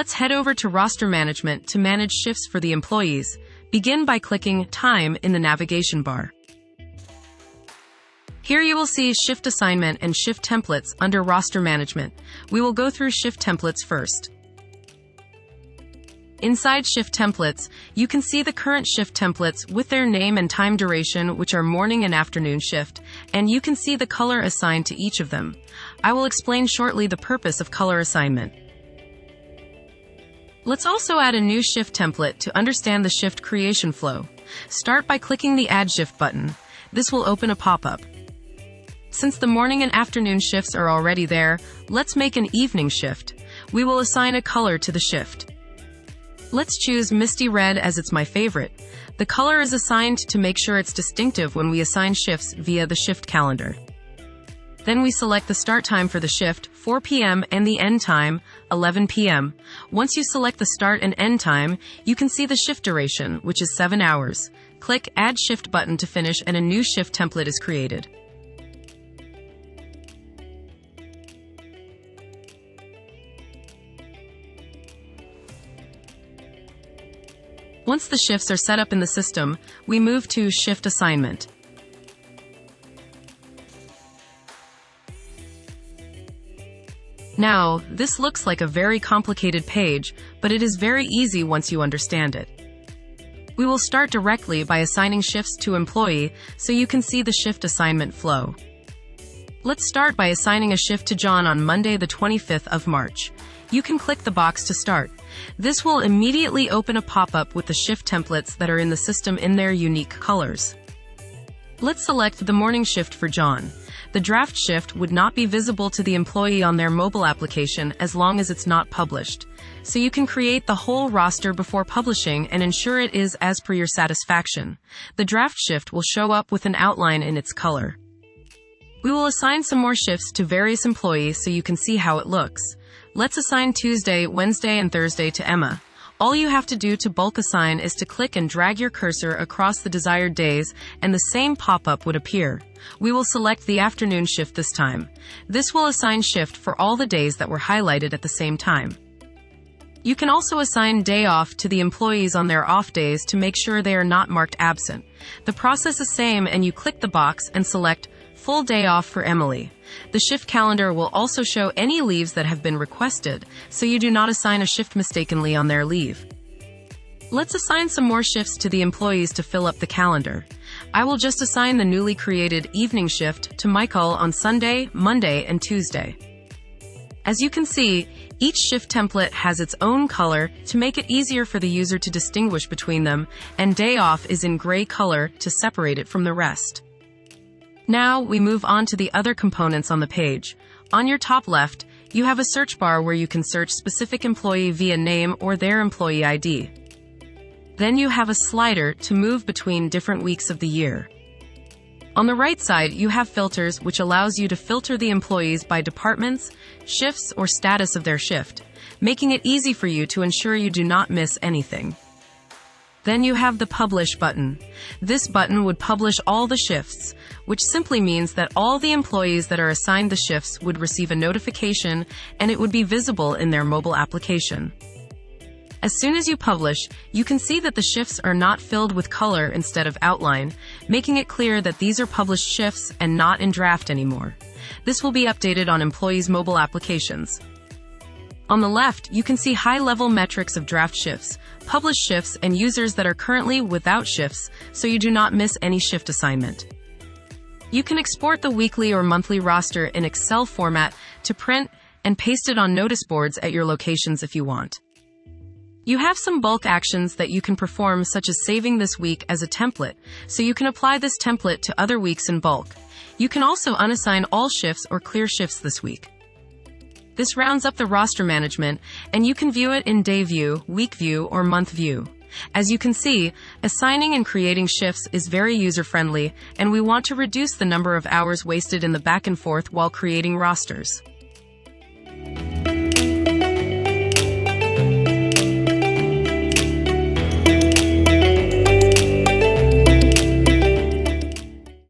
let's head over to roster management to manage shifts for the employees. Begin by clicking Time in the navigation bar. Here you will see shift assignment and shift templates under roster management. We will go through shift templates first. Inside shift templates, you can see the current shift templates with their name and time duration, which are morning and afternoon shift, and you can see the color assigned to each of them. I will explain shortly the purpose of color assignment. Let's also add a new shift template to understand the shift creation flow. Start by clicking the Add Shift button. This will open a pop-up. Since the morning and afternoon shifts are already there, let's make an evening shift. We will assign a color to the shift. Let's choose Misty Red as it's my favorite. The color is assigned to make sure it's distinctive when we assign shifts via the shift calendar. Then we select the start time for the shift, 4 p.m., and the end time, 11 p.m. Once you select the start and end time, you can see the shift duration, which is 7 hours. Click Add Shift button to finish and a new shift template is created. Once the shifts are set up in the system, we move to shift assignment. Now, this looks like a very complicated page, but it is very easy once you understand it. We will start directly by assigning shifts to employee so you can see the shift assignment flow. Let's start by assigning a shift to John on Monday the 25th of March. You can click the box to start. This will immediately open a pop-up with the shift templates that are in the system in their unique colors. Let's select the morning shift for John. The draft shift would not be visible to the employee on their mobile application as long as it's not published. So you can create the whole roster before publishing and ensure it is as per your satisfaction. The draft shift will show up with an outline in its color. We will assign some more shifts to various employees so you can see how it looks. Let's assign Tuesday, Wednesday, and Thursday to Emma. All you have to do to bulk assign is to click and drag your cursor across the desired days, and the same pop-up would appear. We will select the afternoon shift this time. This will assign shift for all the days that were highlighted at the same time. You can also assign day off to the employees on their off days to make sure they are not marked absent. The process is same, and you click the box and select full day off for Emily. The shift calendar will also show any leaves that have been requested, so you do not assign a shift mistakenly on their leave. Let's assign some more shifts to the employees to fill up the calendar. I will just assign the newly created evening shift to Michael on Sunday, Monday, and Tuesday. As you can see, each shift template has its own color to make it easier for the user to distinguish between them, and day off is in gray color to separate it from the rest. Now we move on to the other components on the page. On your top left, you have a search bar where you can search specific employee via name or their employee ID. Then you have a slider to move between different weeks of the year. On the right side, you have filters, which allows you to filter the employees by departments, shifts, or status of their shift, making it easy for you to ensure you do not miss anything. Then you have the Publish button. This button would publish all the shifts, which simply means that all the employees that are assigned the shifts would receive a notification and it would be visible in their mobile application. As soon as you publish, you can see that the shifts are not filled with color instead of outline, making it clear that these are published shifts and not in draft anymore. This will be updated on employees' mobile applications. On the left, you can see high-level metrics of draft shifts, published shifts, and users that are currently without shifts, so you do not miss any shift assignment. You can export the weekly or monthly roster in Excel format to print and paste it on notice boards at your locations if you want. You have some bulk actions that you can perform, such as saving this week as a template, so you can apply this template to other weeks in bulk. You can also unassign all shifts or clear shifts this week. This rounds up the roster management, and you can view it in day view, week view, or month view. As you can see, assigning and creating shifts is very user-friendly, and we want to reduce the number of hours wasted in the back and forth while creating rosters.